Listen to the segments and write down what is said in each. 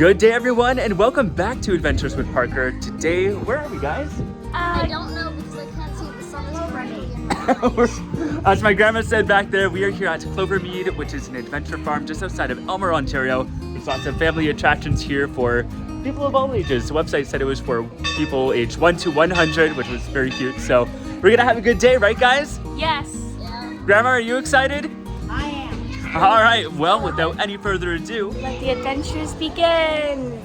Good day, everyone, and welcome back to Adventures with Parker. Today, where are we, guys? I don't know because I can't see. The sun is bright. As my grandma said back there, we are here at Clovermead, which is an adventure farm just outside of Almyer, Ontario. There's lots of family attractions here for people of all ages. The website said it was for people aged 1 to 100, which was very cute. So we're gonna have a good day, right, guys? Yes. Yeah. Grandma, are you excited? I am. All right, well, without any further ado, Let the adventures begin.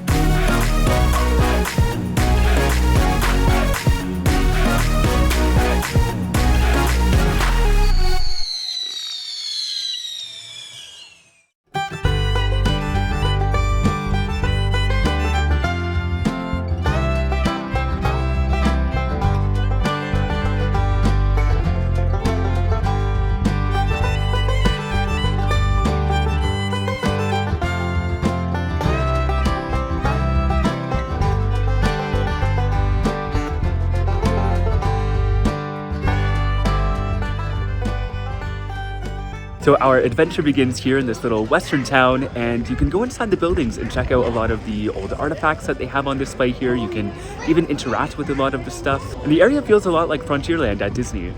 so our adventure begins here in this little western town, and you can go inside the buildings and check out a lot of the old artifacts that they have on display here. You can even interact with a lot of the stuff. And the area feels a lot like Frontierland at Disney.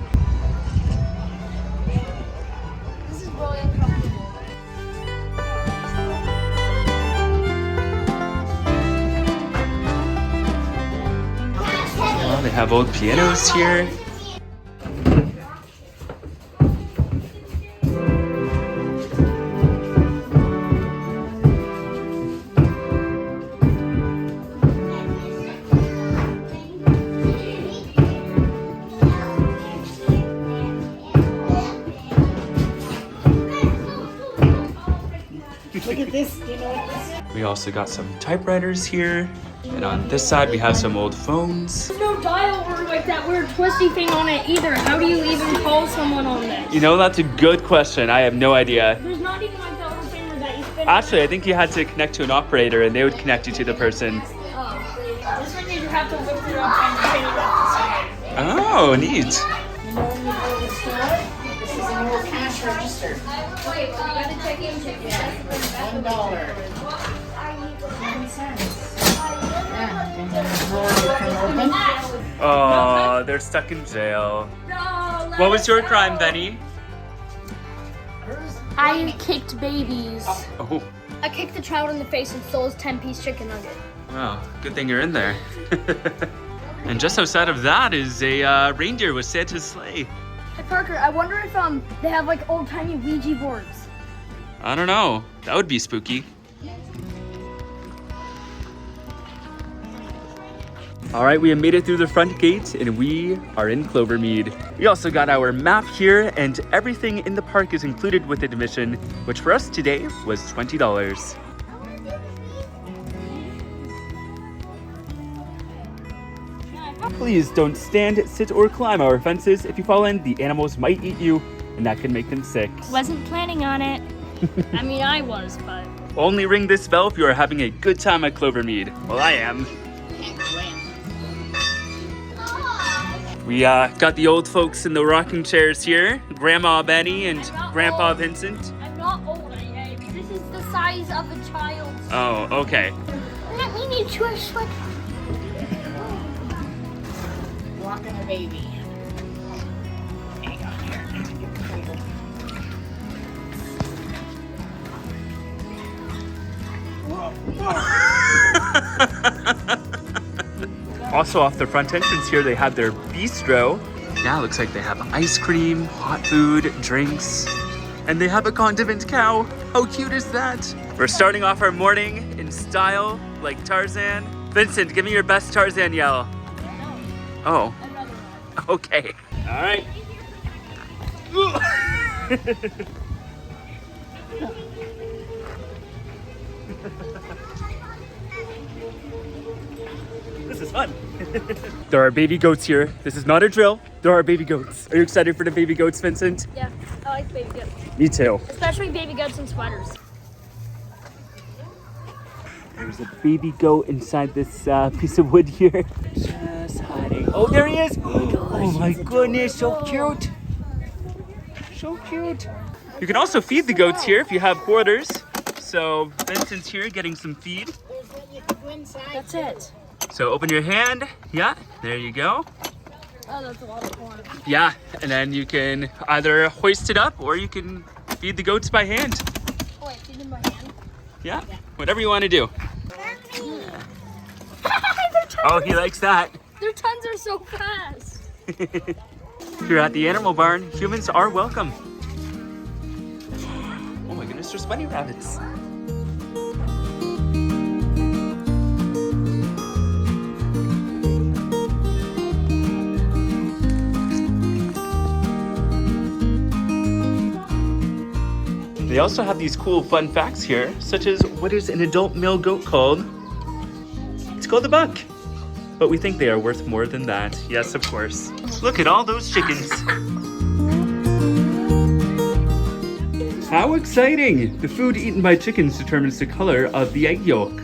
This is really uncomfortable. Well, they have old pianos here. Look at this. Do you know what this is? We also got some typewriters here. And on this side, we have some old phones. There's no dial or like that weird twisty thing on it either. How do you even call someone on this? You know, that's a good question. I have no idea. There's not even like the little finger that you spin. Actually, I think you had to connect to an operator and they would connect you to the person. This one you have to lift it up and spin it up. Oh, neat. You know when you go to the store, this is an old cash register. Wait, we gotta check in. $1. 10 cents. Yeah, and then the drawer you can open. Oh, they're stuck in jail. What was your crime, Benny? I kicked babies. Oh, I kicked the child in the face and stole his 10-piece chicken nugget. wow. Good thing you're in there. And just outside of that is a reindeer with Santa's sleigh. Hey Parker, I wonder if they have like old-timey Ouija boards. I don't know. That would be spooky. All right, we have made it through the front gate and we are in Clovermead. We also got our map here, and everything in the park is included with admission, which for us today was $20. Please don't stand, sit, or climb our fences. If you fall in, the animals might eat you, and that can make them sick. Wasn't planning on it. I mean, I was, but... Only ring this bell if you are having a good time at Clovermead. Well, I am. We got the old folks in the rocking chairs here. Grandma Benny and Grandpa old. Vincent. I'm not old, this is the size of a child. Oh, okay. Let me need to sweat. Walking a baby. Hang on here. Also off the front entrance here, they have their Beestro. Yeah, looks like they have ice cream, hot food, drinks, and they have a condiment cow. How cute is that? We're starting off our morning in style, like Tarzan. Vincent, give me your best Tarzan yell. Oh, okay. All right. This is fun. There are baby goats here. This is not a drill. There are baby goats. Are you excited for the baby goats, Vincent? Yeah, I like baby goats. Me too. Especially baby goats in sweaters. There's a baby goat inside this piece of wood here. Just hiding. Oh, there he is. Oh my goodness, so cute. So cute. You can also feed the goats here if you have quarters. So Vincent's here getting some feed. That's it. So open your hand. Yeah, there you go. Oh, that's a lot of corn. Yeah, and then you can either hoist it up or you can feed the goats by hand. Oh, wait, feed them by hand? Yeah, whatever you want to do. Yeah. Oh, he likes that. Their tons are so fast. Here at the animal barn, humans are welcome. Oh my goodness, there's bunny rabbits. They also have these cool fun facts here, such as what is an adult male goat called? It's called a buck. But we think they are worth more than that. Yes, of course. Look at all those chickens. How exciting! The food eaten by chickens determines the color of the egg yolk.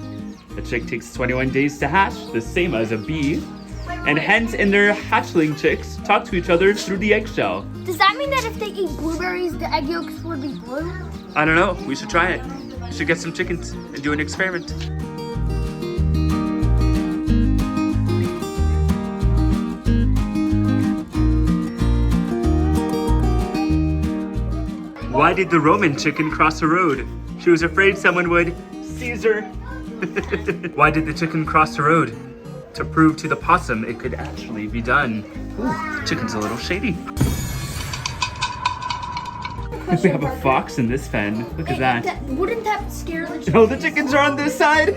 A chick takes 21 days to hatch, the same as a bee. And hens and their hatchling chicks talk to each other through the eggshell. Does that mean that if they eat blueberries, the egg yolks would be blue? I don't know. We should try it. We should get some chickens and do an experiment. Why did the Roman chicken cross a road? She was afraid someone would seize her. Why did the chicken cross the road? To prove to the possum it could actually be done. Ooh, the chicken's a little shady. We have a fox in this pen. Look at that. Wouldn't that scare the chickens? Oh, the chickens are on this side.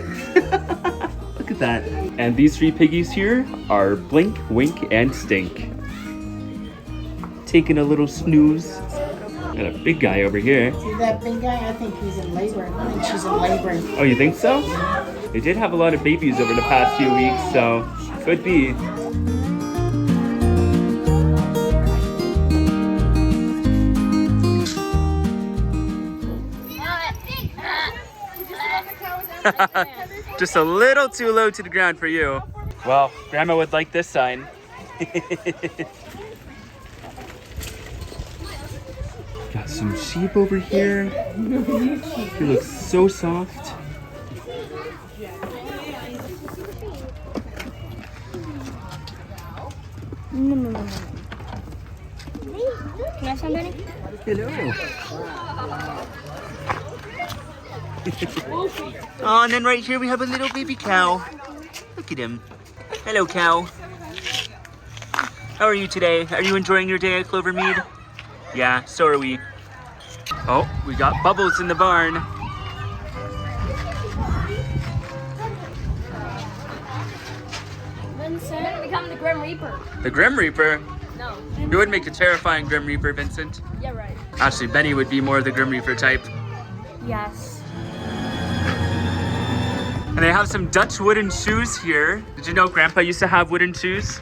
Look at that. And these three piggies here are Blink, Wink, and Stink. Taking a little snooze. Got a big guy over here. See that big guy? I think he's in labor. I think she's in labor. Oh, you think so? They did have a lot of babies over the past few weeks, so could be. Just a little too low to the ground for you. Well, Grandma would like this sign. Got some sheep over here. They look so soft. No. Can I have some, Benny? Hello. Oh, and then right here we have a little baby cow. Look at him. Hello, cow. How are you today? Are you enjoying your day at Clovermead? Yeah, so are we. Oh, we got Bubbles in the barn. Vincent, become the Grim Reaper. The Grim Reaper? No. You would make a terrifying Grim Reaper, Vincent. Yeah, right. Actually, Benny would be more the Grim Reaper type. Yes. And they have some Dutch wooden shoes here. Did you know Grandpa used to have wooden shoes?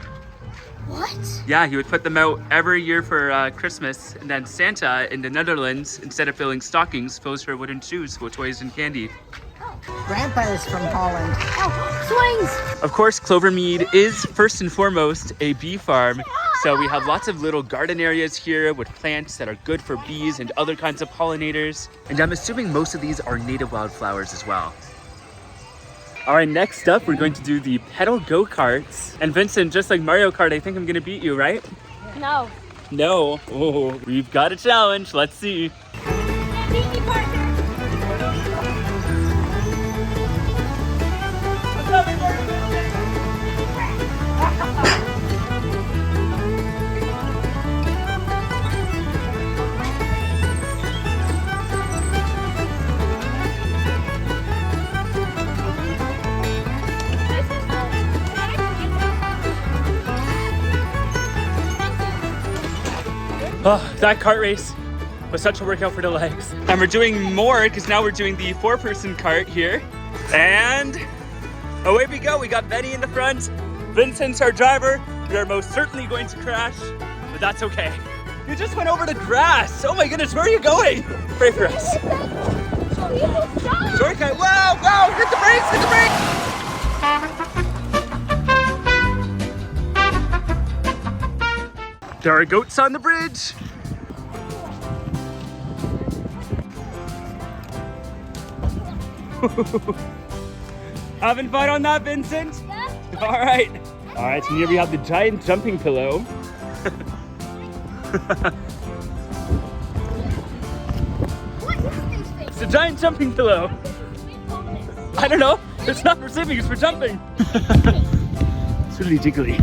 What? Yeah, he would put them out every year for Christmas. And then Santa in the Netherlands, instead of filling stockings, fills her wooden shoes with toys and candy. Grandpa is from Holland. Oh, swings! Of course, Clovermead is first and foremost a bee farm. So we have lots of little garden areas here with plants that are good for bees and other kinds of pollinators. And I'm assuming most of these are native wildflowers as well. All right, next up, we're going to do the pedal go-karts. And Vincent, just like Mario Kart, I think I'm gonna beat you, right? No. No. Oh, we've got a challenge. Let's see. Beat me, partner! Oh, that kart race was such a workout for the legs. And we're doing more because now we're doing the 4-person kart here. And away we go. We got Betty in the front. Vincent's our driver. We are most certainly going to crash, but that's okay. You just went over the grass. Oh my goodness, where are you going? Pray for us. Shortcut. Whoa, whoa, hit the brakes, hit the brakes. There are goats on the bridge. Having fun on that, Vincent? Yeah. All right. All right, so here we have the giant jumping pillow. What is this thing? It's a giant jumping pillow. I don't know. It's not for sleeping, it's for jumping. It's really jiggly.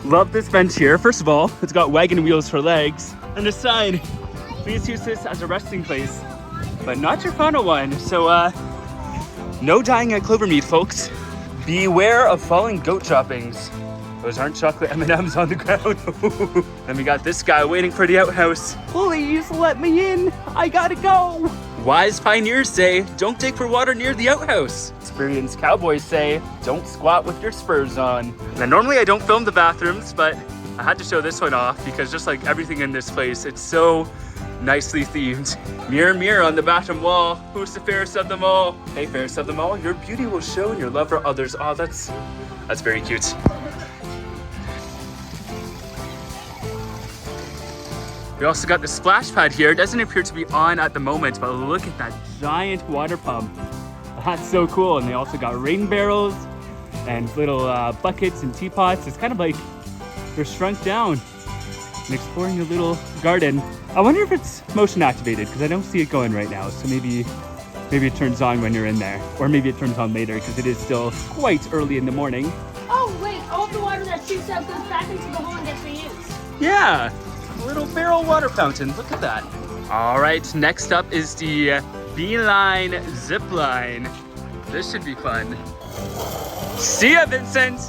Love this bench here. First of all, it's got wagon wheels for legs and a sign. Please use this as a resting place, but not your final one. So, no dying at Clovermead, folks. Beware of falling goat droppings. Those aren't chocolate M&Ms on the ground. Then we got this guy waiting for the outhouse. Please let me in. I gotta go. Wise pioneers say, don't dig for water near the outhouse. Experienced cowboys say, don't squat with your spurs on. Now, normally I don't film the bathrooms, but I had to show this one off because just like everything in this place, it's so nicely themed. Mirror, mirror on the bathroom wall, who's the fairest of them all? Hey, fairest of them all, your beauty will show and your love for others. Oh, that's very cute. We also got the splash pad here. It doesn't appear to be on at the moment, but look at that giant water pump. That's so cool. And they also got rain barrels and little buckets and teapots. It's kind of like they're shrunk down and exploring a little garden. I wonder if it's motion activated because I don't see it going right now. So maybe it turns on when you're in there, or maybe it turns on later because it is still quite early in the morning. Oh wait, all the water that shoots out goes back into the hole and gets reused. Yeah. A little barrel water fountain. Look at that. All right, next up is the Beeline zip line. This should be fun. See ya, Vincent.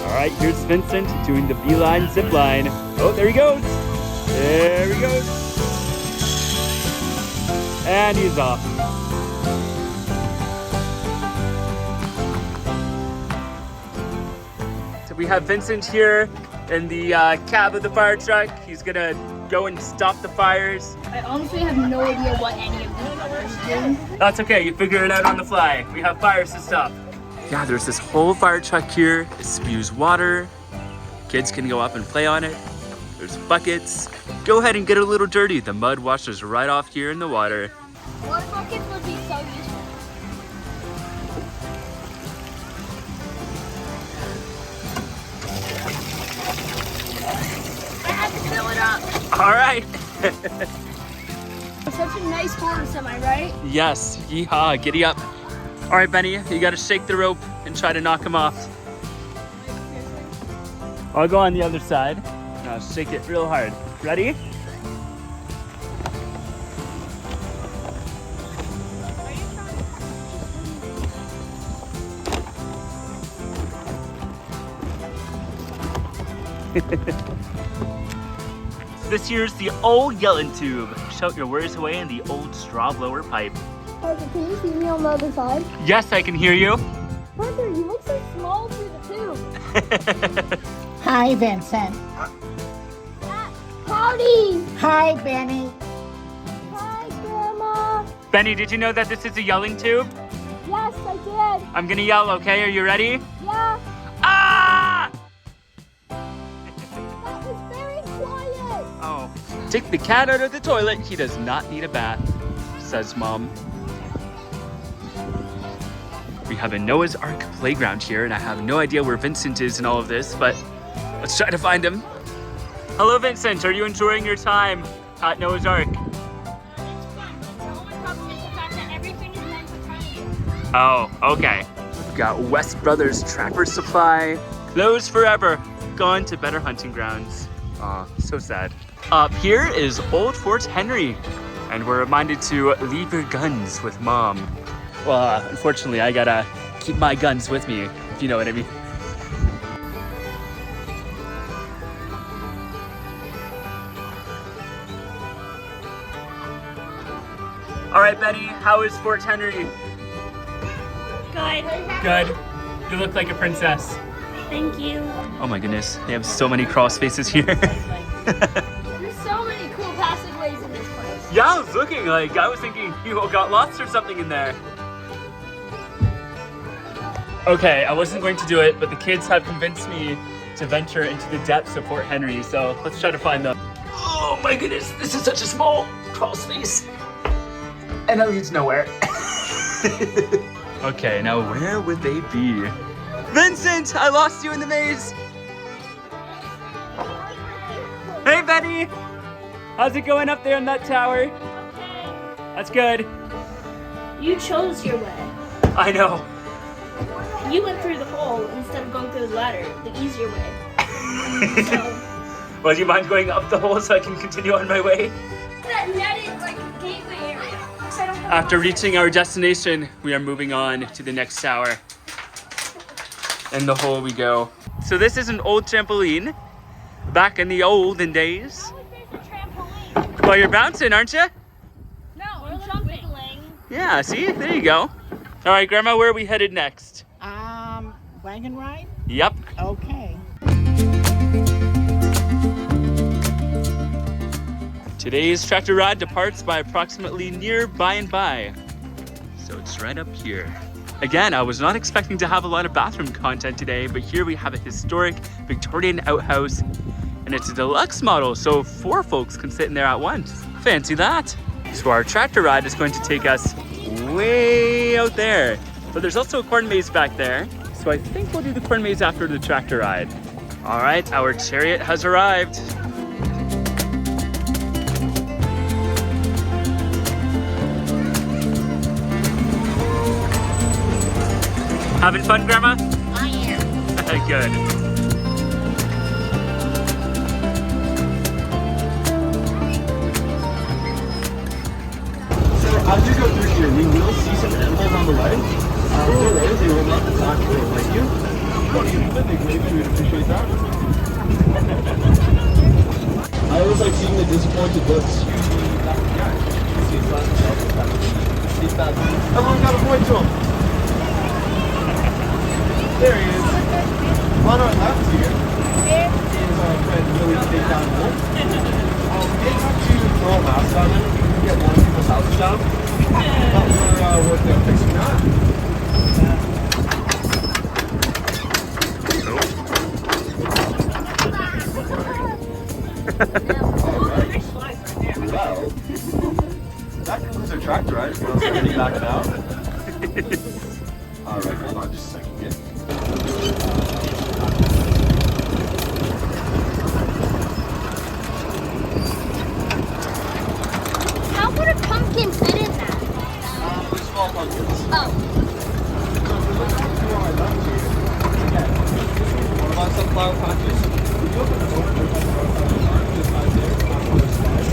All right, here's Vincent doing the Beeline zip line. Oh, there he goes. There he goes. And he's off. We have Vincent here in the cab of the fire truck. He's gonna go and stop the fires. I honestly have no idea what any of these colors do. That's okay, you figure it out on the fly. We have fires to stop. Yeah, there's this whole fire truck here. It spews water. Kids can go up and play on it. There's buckets. Go ahead and get a little dirty. The mud washes right off here in the water. Water buckets would be so useful. Fill it up. All right. Such a nice horse, am I right? Yes, yeehaw, giddy up. All right, Benny, you gotta shake the rope and try to knock him off. I'll go on the other side. Now shake it real hard. Ready? This here's the old yelling tube. Shout your worries away in the old straw blower pipe. Parker, can you see me on the other side? Yes, I can hear you. Parker, you look so small through the tube. Hi, Vincent. Howdy! Hi, Benny. Hi, Grandma. Benny, did you know that this is a yelling tube? Yes, I did. I'm gonna yell, okay? Are you ready? Yeah. Ah! That was very quiet. Oh. Take the cat out of the toilet. He does not need a bath, says Mom. We have a Noah's Ark playground here, and I have no idea where Vincent is in all of this, but let's try to find him. Hello, Vincent. Are you enjoying your time at Noah's Ark? It's fun. The only problem is the fact that everything is meant for tiny. Oh, okay. We've got West Brothers Trapper Supply. Closed forever. Gone to better hunting grounds. Aw, so sad. Up here is Old Fort Henry, and we're reminded to leave your guns with Mom. Well, unfortunately, I gotta keep my guns with me, if you know what I mean. All right, Betty, how is Fort Henry? Good. Good. You look like a princess. Thank you. Oh my goodness, they have so many crawl spaces here. There's so many cool passageways in this place. Yeah, I was looking, I was thinking you got lost or something in there. Okay, I wasn't going to do it, but the kids have convinced me to venture into the depths of Fort Henry, so let's try to find them. Oh my goodness, this is such a small crawl space. And it leads nowhere. Okay, now where would they be? Vincent, I lost you in the maze. Hey, Betty. How's it going up there in that tower? That's good. You chose your way. I know. You went through the hole instead of going through the ladder, the easier way. So, Well, do you mind going up the hole so I can continue on my way? that net is like a gateway area. So I don't have After reaching our destination, we are moving on to the next tower. In the hole we go. So this is an old trampoline. Back in the olden days. How is this a trampoline? Well, you're bouncing, aren't you? No, I'm jumping. Yeah, see? There you go. All right, Grandma, where are we headed next? Wagon ride? Yep. Okay. Today's tractor ride departs by approximately near by and by. So it's right up here. Again, I was not expecting to have a lot of bathroom content today, but here we have a historic Victorian outhouse, and it's a deluxe model, so 4 folks can sit in there at once. Fancy that. So our tractor ride is going to take us way out there, but there's also a corn maze back there. So I think we'll do the corn maze after the tractor ride. All right, our chariot has arrived. Having fun, Grandma? I am. Good. So as you go through here, you will see some animals on the way. They will not attack or bite you. But they wave to you and appreciate that. I always like seeing the disappointed looks. Everyone got a point to him. There he is. On our left here is our friend Willie's Big Down Wolf. They have to throw a mask on him. You can get one of people's houses down. But we're working on fixing that. Well, that concludes our tractor ride. We're already backing out. Alright, hold on just a second here. How would a pumpkin fit in that? They're small pumpkins. Oh. So if you're looking to our left here, one of our sunflower patches. We open the door, there's a sunflower patch just right there. That's where it slides.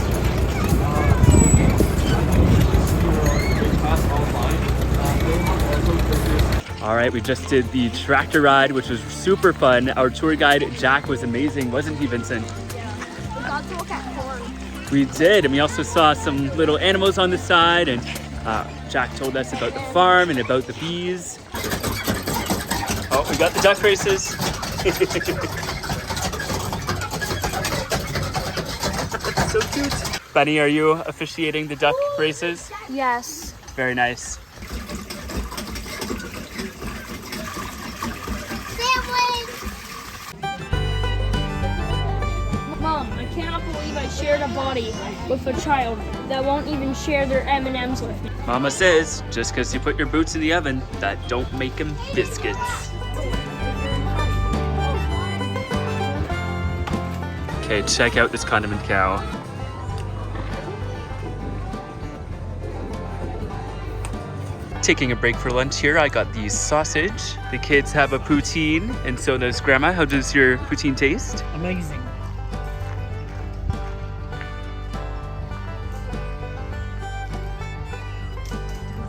All right, we just did the tractor ride, which was super fun. Our tour guide, Jack, was amazing, wasn't he, Vincent? We got to look at corn. We did, and we also saw some little animals on the side, and Jack told us about the farm and about the bees. Oh, we got the duck races. That's so cute. Bunny, are you officiating the duck races? Yes. Very nice. Mom, I cannot believe I shared a body with a child that won't even share their M&Ms with me. Mama says, just because you put your boots in the oven, that don't make them biscuits. Okay, check out this condiment cow. Taking a break for lunch here, I got the sausage. The kids have a poutine, and so does Grandma. How does your poutine taste? Amazing.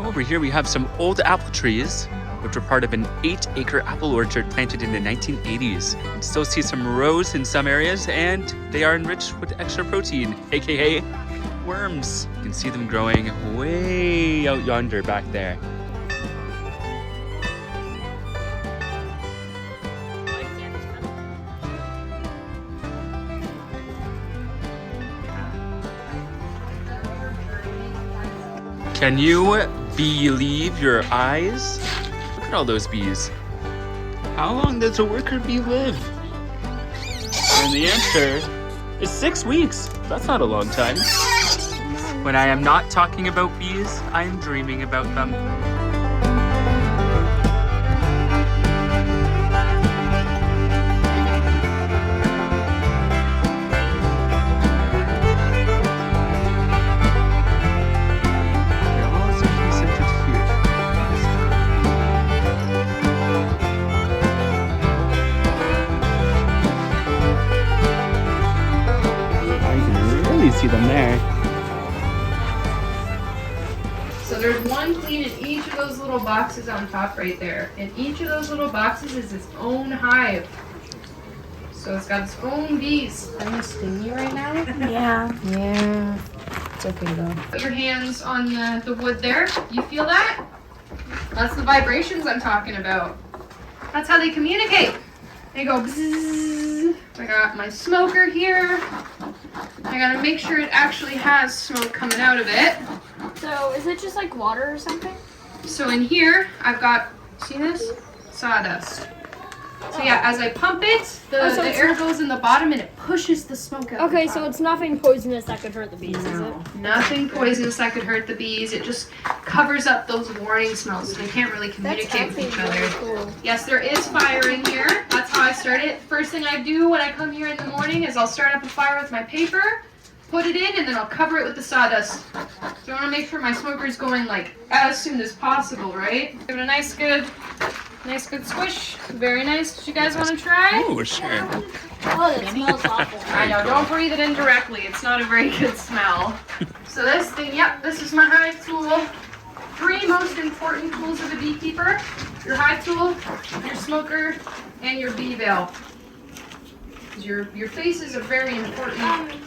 Over here we have some old apple trees, which were part of an 8-acre apple orchard planted in the 1980s. You can still see some rows in some areas, and they are enriched with extra protein, aka worms. You can see them growing way out yonder back there. Can you believe your eyes? Look at all those bees. How long does a worker bee live? And the answer It's 6 weeks. That's not a long time. When I am not talking about bees, I am dreaming about them. See them there. So there's one queen in each of those little boxes on top right there. And each of those little boxes is its own hive. So it's got its own bees. Are you stinging you right now? Yeah. Yeah. It's okay though. Put your hands on the wood there. You feel that? That's the vibrations I'm talking about. That's how they communicate. They go bzzz. I got my smoker here. I gotta make sure it actually has smoke coming out of it. So is it just like water or something? So in here, I've got, see this? Sawdust. So yeah, as I pump it, the air goes in the bottom and it pushes the smoke out. Okay, so it's nothing poisonous that could hurt the bees, is it? Nothing poisonous that could hurt the bees. It just covers up those warning smells so they can't really communicate with each other. Cool. Yes, there is fire in here. That's how I start it. First thing I do when I come here in the morning is I'll start up a fire with my paper, put it in, and then I'll cover it with the sawdust. So I want to make sure my smoker is going like as soon as possible, right? Give it a nice good squish. Very nice. Do you guys want to try? Oh, sure. Oh, that smells awful. I know, don't breathe it in directly. It's not a very good smell. So this thing, yep, this is my hive tool. 3 most important tools of a beekeeper. Your hive tool, your smoker, and your bee veil. Your face is a very important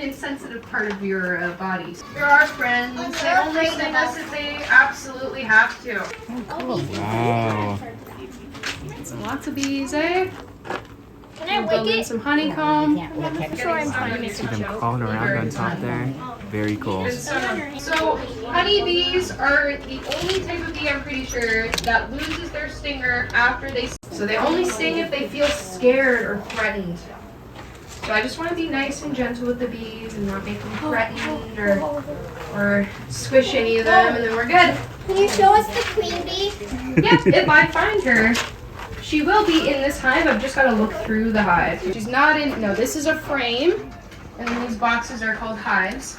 and sensitive part of your body. They're our friends. They only sting us if they absolutely have to. Wow. So lots of bees, eh? Can I Build lick in it? some honeycomb. Sure, I'm trying to See them crawling around on top there. Very cool. So honeybees are the only type of bee, I'm pretty sure, that loses their stinger after they. So they only sting if they feel scared or threatened. So I just want to be nice and gentle with the bees and not make them threatened or squish any of them, and then we're good. Can you show us the queen bee? Yep, if I find her. She will be in this hive. I've just got to look through the hive. She's not in, no, this is a frame, and then these boxes are called hives.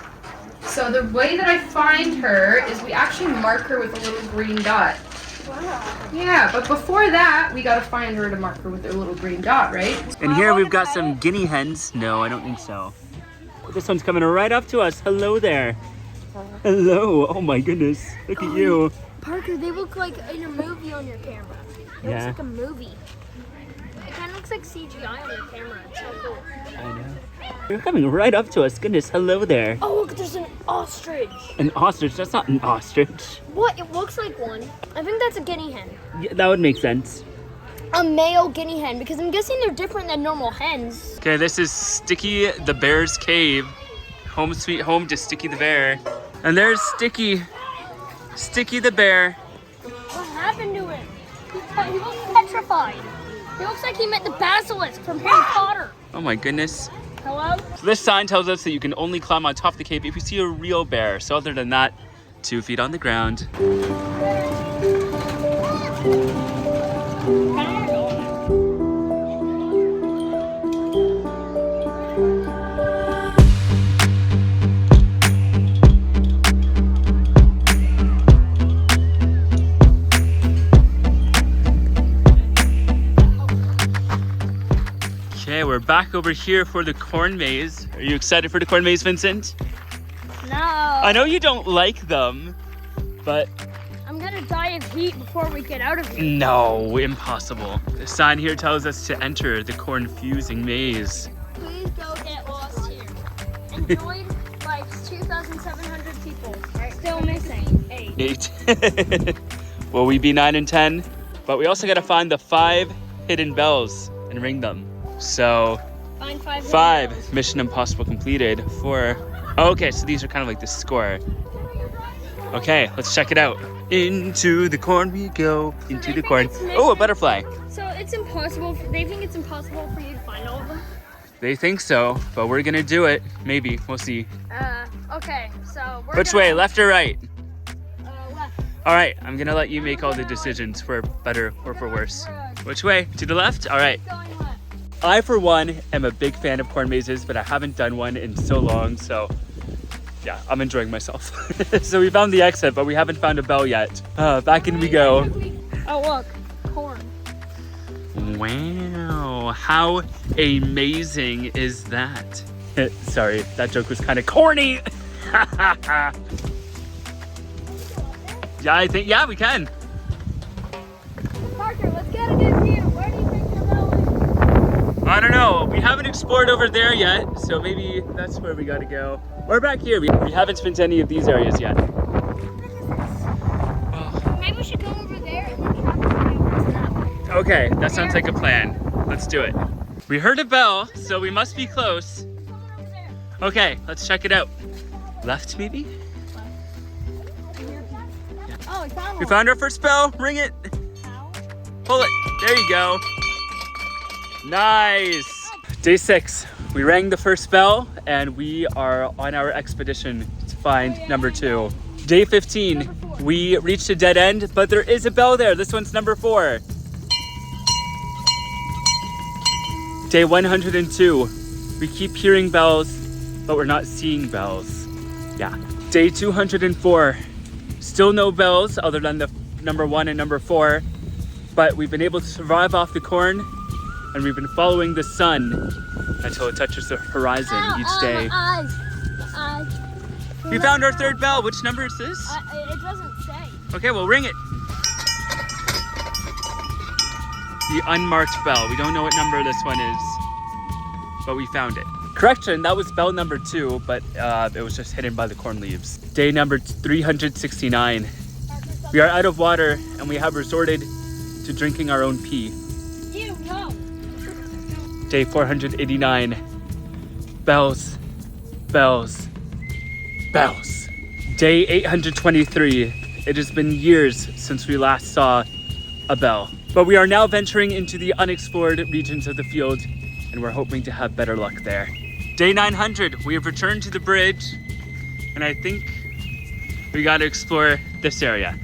So the way that I find her is we actually mark her with a little green dot. Wow. Yeah, but before that, we got to find her to mark her with a little green dot, right? And here we've got some guinea hens. No, I don't think so. This one's coming right up to us. Hello there. Hello. Oh my goodness. Look at you. Parker, they look like in a movie on your camera. It looks Yeah. like a movie. It kind of looks like CGI on your camera. It's so cool. I know. You're coming right up to us. Goodness, hello there. Oh, look, there's an ostrich. An ostrich? That's not an ostrich. What? It looks like one. I think that's a guinea hen. Yeah, that would make sense. A male guinea hen, because I'm guessing they're different than normal hens. Okay, this is Sticky the Bear's cave. Home sweet home to Sticky the Bear. And there's Sticky. Sticky the Bear. What happened to him? He looks petrified. He looks like he met the basilisk from Harry Potter. Oh my goodness. Hello? So this sign tells us that you can only climb on top of the cave if you see a real bear. So other than that, 2 feet on the ground. Okay, we're back over here for the corn maze. Are you excited for the corn maze, Vincent? No. I know you don't like them, but I'm gonna die of heat before we get out of here. no, impossible. The sign here tells us to enter the corn fusing maze. Please don't get lost here. Enjoyed by 2,700 people. Still missing 8. 8. Will we be 9 and 10? But we also gotta find the 5 hidden bells and ring them. So, Find 5. 5, mission impossible completed. 4, okay, so these are kind of like the score. Okay, let's check it out. Into the corn we go, into the corn. Oh, a butterfly. So it's impossible. They think it's impossible for you to find all of them. They think so, but we're gonna do it. Maybe, we'll see. Okay, so we're Which way, left or right? Left. All right, I'm gonna let you make all the decisions for better or for worse. Which way? To the left? All right. Going left. I, for one, am a big fan of corn mazes, but I haven't done one in so long, so yeah, I'm enjoying myself. So we found the exit, but we haven't found a bell yet. Back in we go. Oh, look, corn. Wow, how amazing is that? Sorry, that joke was kind of corny. Yeah, we can. Parker, let's get a good view. Where do you think you're going? I don't know. We haven't explored over there yet, so maybe that's where we gotta go. Or back here. We haven't been to any of these areas yet. Maybe we should go over there and then try to go that way. Okay, that sounds like a plan. Let's do it. We heard a bell, so we must be close. Okay, let's check it out. Left, maybe? Oh, we found We one. found our first bell. Ring it. Pull it. There you go. Nice. Day 6. We rang the first bell and we are on our expedition to find number 2. Day 15. We reached a dead end, but there is a bell there. This one's number 4. Day 102. We keep hearing bells, but we're not seeing bells. Yeah. Day 204. Still no bells other than the number 1 and number 4, but we've been able to survive off the corn, and we've been following the sun until it touches the horizon each day. My eyes. We found our 3rd bell. Which number is this? It doesn't say. Okay, well, ring it. The unmarked bell. We don't know what number this one is, but we found it. Correction, that was bell number 2, but it was just hidden by the corn leaves. Day number 369. We are out of water and we have resorted to drinking our own pee. Ew, no. Day 489. Bells, bells, bells. Day 823. It has been years since we last saw a bell, but we are now venturing into the unexplored regions of the field and we're hoping to have better luck there. Day 900, we have returned to the bridge, and I think we got to explore this area.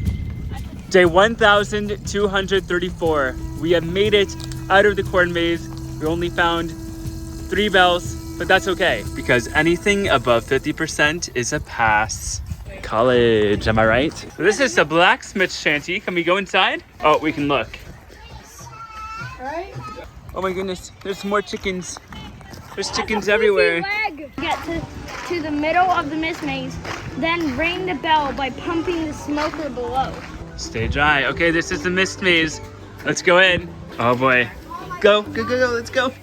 Day 1234, we have made it out of the corn maze. We only found 3 bells, but that's okay, because anything above 50% is a pass. College, am I right? So this is the blacksmith shanty. Can we go inside? Oh, we can look. Right? Oh my goodness, there's more chickens. There's chickens everywhere. Get to the middle of the mist maze, then ring the bell by pumping the smoker below. Stay dry. Okay, this is the mist maze. Let's go in. Oh boy. Go, go, go, go, let's go.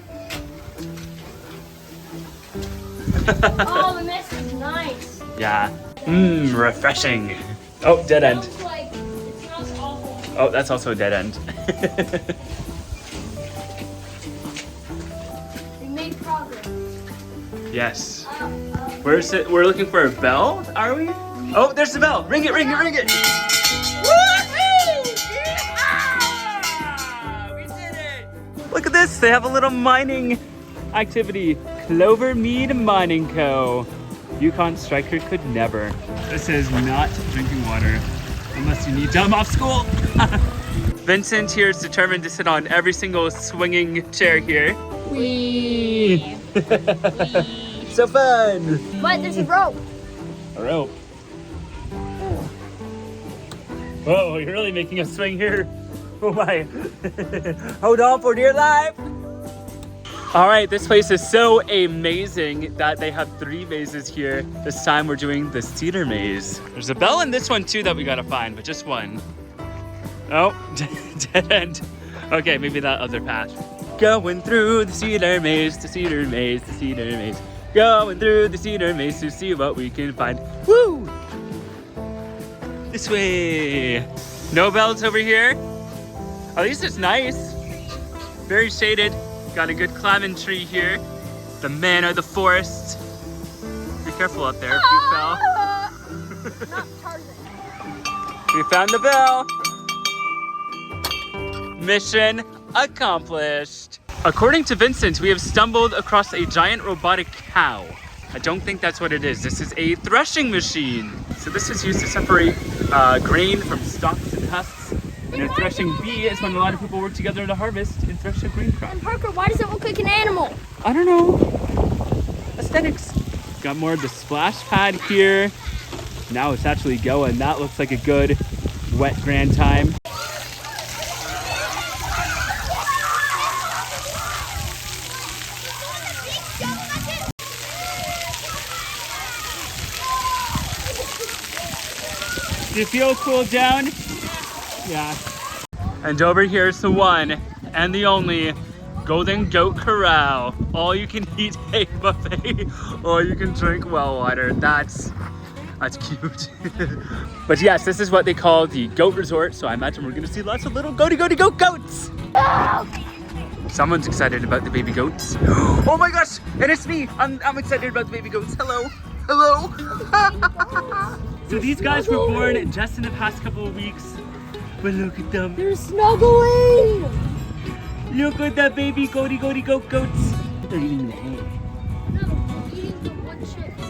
Oh, the mist is nice. Yeah. Refreshing. Oh, dead end. It smells awful. Oh, that's also a dead end. We made progress. Yes. Where's it? We're looking for a bell, are we? Oh, there's the bell. Ring it, ring it, ring it. Woohoo! Yeah! We did it! Look at this. They have a little mining activity. Clovermead Mining Co. Yukon Striker could never. This is not drinking water unless you need time off school. Vincent here is determined to sit on every single swinging chair here. Whee! So fun! But there's a rope. A rope. Whoa, you're really making us swing here. Oh my. Hold on for dear life. All right, this place is so amazing that they have 3 mazes here. This time we're doing the Cedar Maze. There's a bell in this one too that we gotta find, but just one. Oh, dead end. Okay, maybe that other path. Going through the Cedar Maze, the Cedar Maze, the Cedar Maze. Going through the Cedar Maze to see what we can find. Woo! This way. No bells over here. At least it's nice. Very shaded. Got a good climbing tree here. The man of the forest. Be careful out there if you fell. Not Tarzan. We found the bell. Mission accomplished. According to Vincent, we have stumbled across a giant robotic cow. I don't think that's what it is. This is a threshing machine. So this is used to separate grain from stalks and husks. And a threshing bee is when a lot of people work together to harvest and thresh a grain crop. And Parker, why does it look like an animal? I don't know. Aesthetics. Got more of the splash pad here. Now it's actually going. That looks like a good wet grand time. Do you feel cooled down? Yeah. And over here's the one and the only Golden Goat Corral. All you can eat egg buffet, all you can drink well water. That's cute. But yes, this is what they call the goat resort. So I imagine we're gonna see lots of little goaty goats. Someone's excited about the baby goats. Oh my gosh, and it's me. I'm excited about the baby goats. Hello. So these guys were born just in the past couple of weeks. But look at them. They're snuggling. Look at the baby goaty goats. They're eating the hay. No, they're eating the wood chips.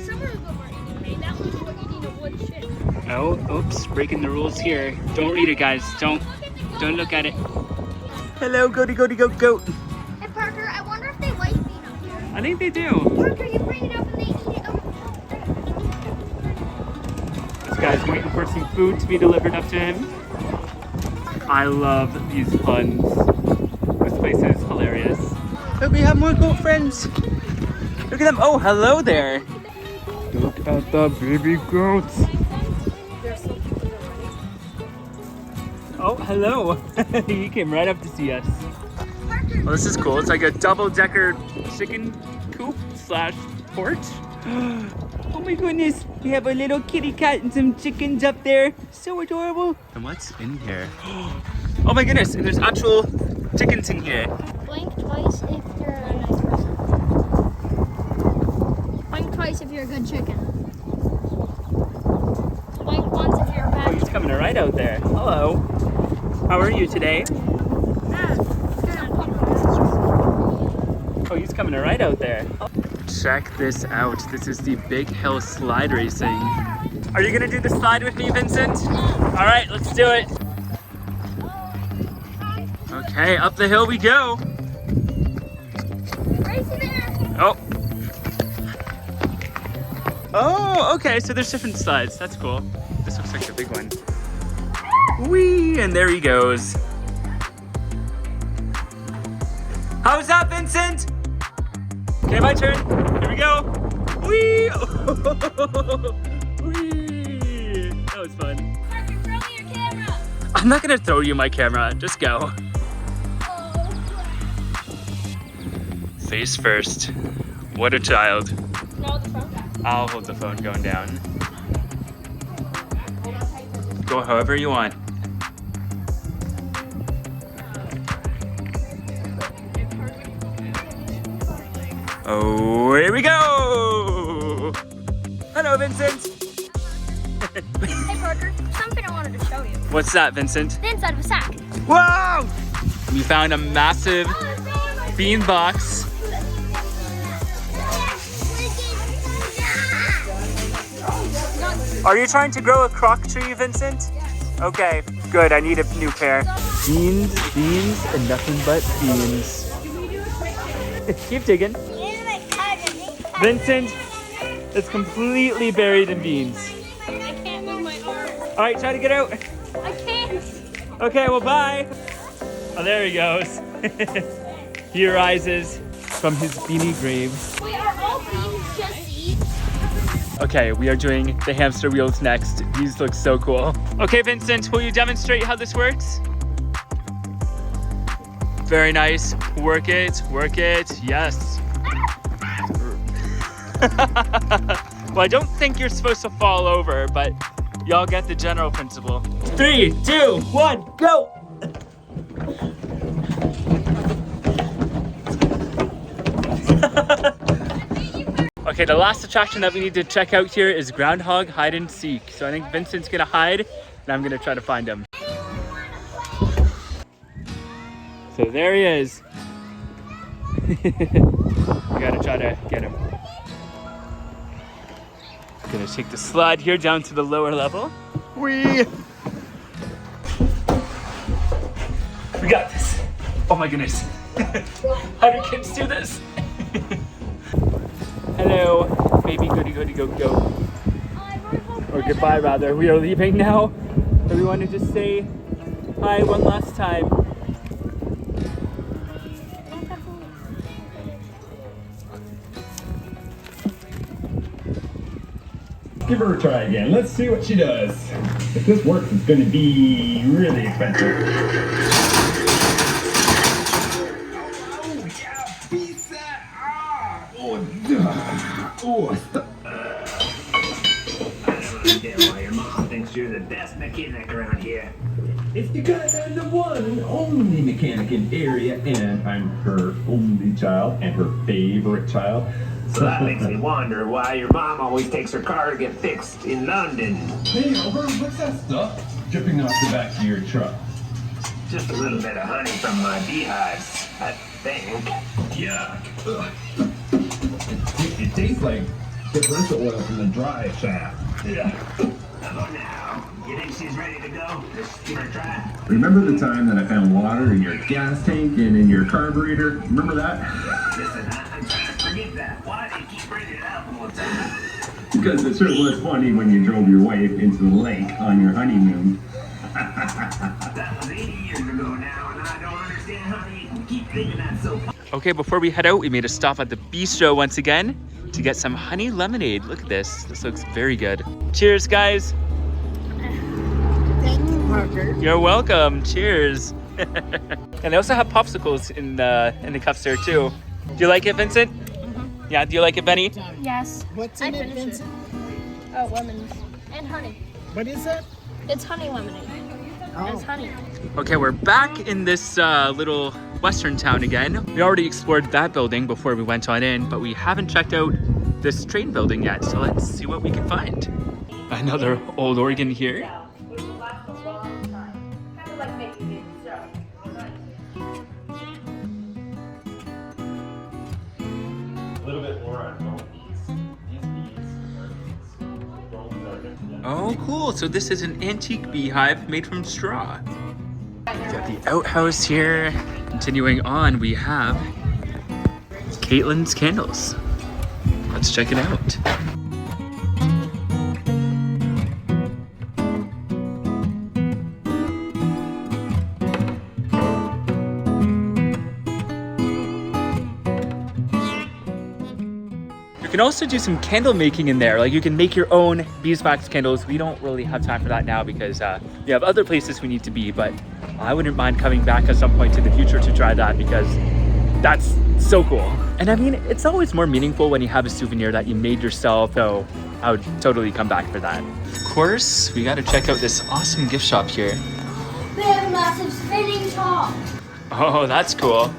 Some of them are eating hay. That one's eating a wood chip. Oh, oops, breaking the rules here. Don't read it, guys. Don't look at it. Hello, goaty goat. Hey Parker, I wonder if they like being up here. I think they do. Parker, you bring it up and they eat it. This guy's waiting for some food to be delivered up to him. I love these puns. This place is hilarious. Look, we have more goat friends. Look at them. Oh, hello there. Look at the baby goats. Oh, hello. He came right up to see us. Well, this is cool. It's like a double-decker chicken coop / porch. Oh my goodness, we have a little kitty cat and some chickens up there. So adorable. And what's in here? Oh my goodness, and there's actual chickens in here. Blink twice if you're a nice person. Blink twice if you're a good chicken. Blink once if you're a bad Oh, he's coming right out there. Hello. How are you today? Oh, he's coming right out there. Check this out. This is the Big Hill Slide Racing. Are you gonna do the slide with me, Vincent? All right, let's do it. Okay, up the hill we go. Oh. Oh, okay, so there's different slides. That's cool. This looks like the big one. Whee, and there he goes. How's that, Vincent? Okay, my turn. Here we go. Whee! Whee! That was fun. Parker, throw me your camera. I'm not gonna throw you my camera. Just go. Face first. What a child. No, the front guy. I'll hold the phone going down. Go however you want. Oh, here we go! Hello, Vincent! Hey Parker, something I wanted to show you. What's that, Vincent? The inside of a sack. Whoa! We found a massive bean box. Are you trying to grow a crock tree, Vincent? Okay, good. I need a new pair. Beans, and nothing but beans. Keep digging. Vincent, it's completely buried in beans. I can't move my arm. All right, try to get out. I can't. Okay, well, bye. Oh, there he goes. He rises from his beanie grave. Wait, are all beans just seeds? Okay, we are doing the hamster wheels next. These look so cool. Okay, Vincent, will you demonstrate how this works? Very nice. Work it. Yes. Well, I don't think you're supposed to fall over, but y'all get the general principle. 3, 2, 1, go! Okay, the last attraction that we need to check out here is Groundhog Hide and Seek. So I think Vincent's gonna hide, and I'm gonna try to find him. So there he is. We gotta try to get him. Gonna take the slide here down to the lower level. We got this. Oh my goodness. How do kids do this? Hello, baby goody goody go go. Or goodbye rather. We are leaving now. But we want to just say hi one last time. Give her a try again. Let's see what she does. If this works, it's going to be really expensive. I don't understand why your mom thinks you're the best mechanic around here. It's because I'm the one and only mechanic in the area, and I'm her only child and her favorite child. So that makes me wonder why your mom always takes her car to get fixed in London. Hey, Albert, what's that stuff dripping off the back of your truck? Just a little bit of honey from my beehives, I think. Yuck. It tastes like differential oil from the dry shaft. Yeah. How about now? You think she's ready to go? Just give her a try. Remember the time that I found water in your gas tank and in your carburetor? Remember that? Listen, I'm trying to forget that. Why do you keep bringing it up all the time? Because it sure was funny when you drove your wife into the lake on your honeymoon. That was 80 years ago now, and I don't understand how you can keep thinking that so far. Okay, before we head out, we made a stop at the Beestro once again to get some honey lemonade. Look at this. This looks very good. Cheers, guys. Thank you, Parker. You're welcome. Cheers. And they also have popsicles in the cups there too. Do you like it, Vincent? Mm-hmm. Yeah. Do you like it, Benny? Yes. What's in it, Vincent? Oh, lemons. And honey. What is it? It's honey lemonade. Oh. It's honey. Okay, we're back in this little western town again. We already explored that building before we went on in, but we haven't checked out this train building yet. So let's see what we can find. Another old organ here. A little bit more on these bees are Oh, cool. So this is an antique beehive made from straw. We got the outhouse here. Continuing on, we have Caitlin's candles. Let's check it out. You can also do some candle making in there. Like you can make your own beeswax candles. We don't really have time for that now because we have other places we need to be, but I wouldn't mind coming back at some point in the future to try that because that's so cool. And I mean, it's always more meaningful when you have a souvenir that you made yourself, so I would totally come back for that. Of course, we gotta check out this awesome gift shop here. We have a massive spinning top. Oh, that's cool.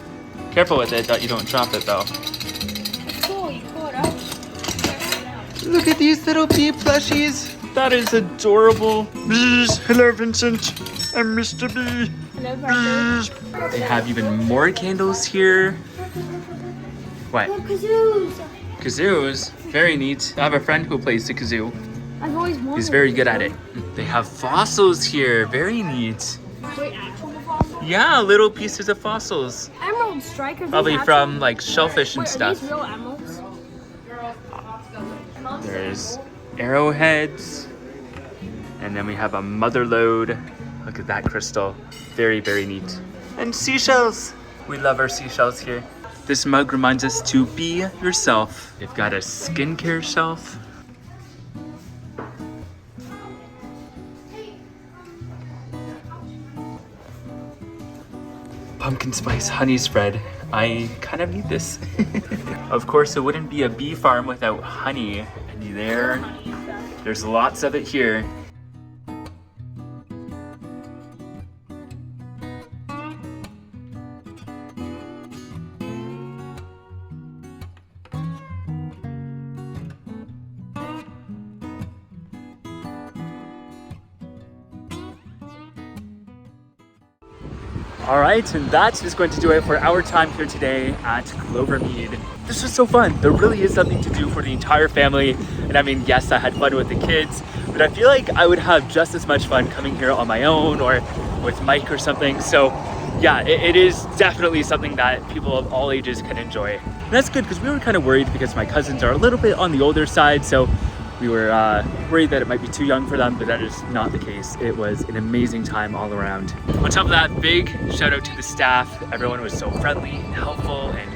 Careful with it that you don't drop it though. It's cool. You pull it out. Look at these little bee plushies. That is adorable. Bees. Hello, Vincent. I'm Mr. Bee. Hello, Parker. They have even more candles here. What? Look, kazoos. Kazoos. Very neat. I have a friend who plays the kazoo. I've always wanted. He's very good at it. They have fossils here. Very neat. Wait, actual fossils? Yeah, little pieces of fossils. Emerald strikers. Probably from like shellfish and Wait, stuff. Are these real emeralds? There's arrowheads. And then we have a mother lode. Look at that crystal. Very, very neat. And seashells. We love our seashells here. This mug reminds us to be yourself. They've got a skincare shelf. Pumpkin spice honey spread. I kind of need this. Of course, it wouldn't be a bee farm without honey. And there's lots of it here. All right, and that is going to do it for our time here today at Clovermead. This was so fun. There really is something to do for the entire family. And I mean, yes, I had fun with the kids, but I feel like I would have just as much fun coming here on my own or with Mike or something. So yeah, it is definitely something that people of all ages can enjoy. And that's good because we were kind of worried because my cousins are a little bit on the older side. So we were worried that it might be too young for them, but that is not the case. It was an amazing time all around. On top of that, big shout out to the staff. Everyone was so friendly and helpful, and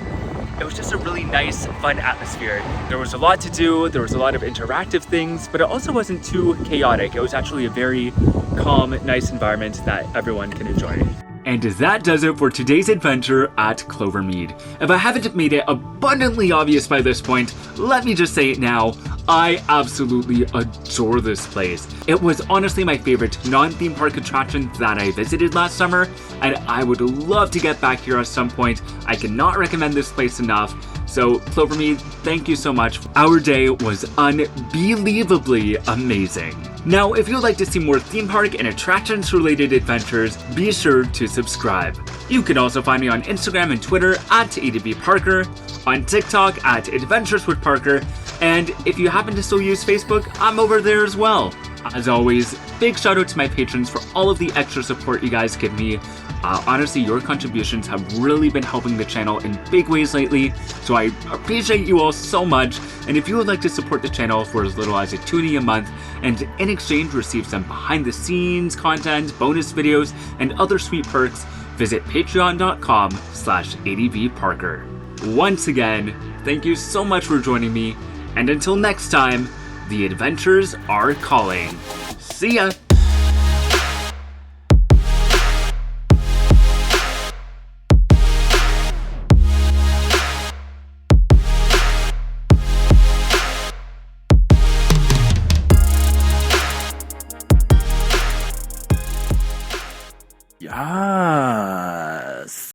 it was just a really nice, fun atmosphere. There was a lot to do, there was a lot of interactive things, but it also wasn't too chaotic. It was actually a very calm, nice environment that everyone can enjoy. And that does it for today's adventure at Clovermead. If I haven't made it abundantly obvious by this point, let me just say it now. I absolutely adore this place. It was honestly my favorite non-theme park attraction that I visited last summer, and I would love to get back here at some point. I cannot recommend this place enough. So Clovermead, thank you so much. Our day was unbelievably amazing. Now, if you'd like to see more theme park and attractions related adventures, be sure to subscribe. You can also find me on Instagram and Twitter at ADBParker, on TikTok at Adventures with Parker, and if you happen to still use Facebook, I'm over there as well. As always, big shout out to my patrons for all of the extra support you guys give me. Honestly, your contributions have really been helping the channel in big ways lately, so I appreciate you all so much. And if you would like to support the channel for as little as $2 a month, and in exchange receive some behind the scenes content, bonus videos, and other sweet perks, visit patreon.com/adbparker. Once again, thank you so much for joining me, and until next time, the adventures are calling. See ya!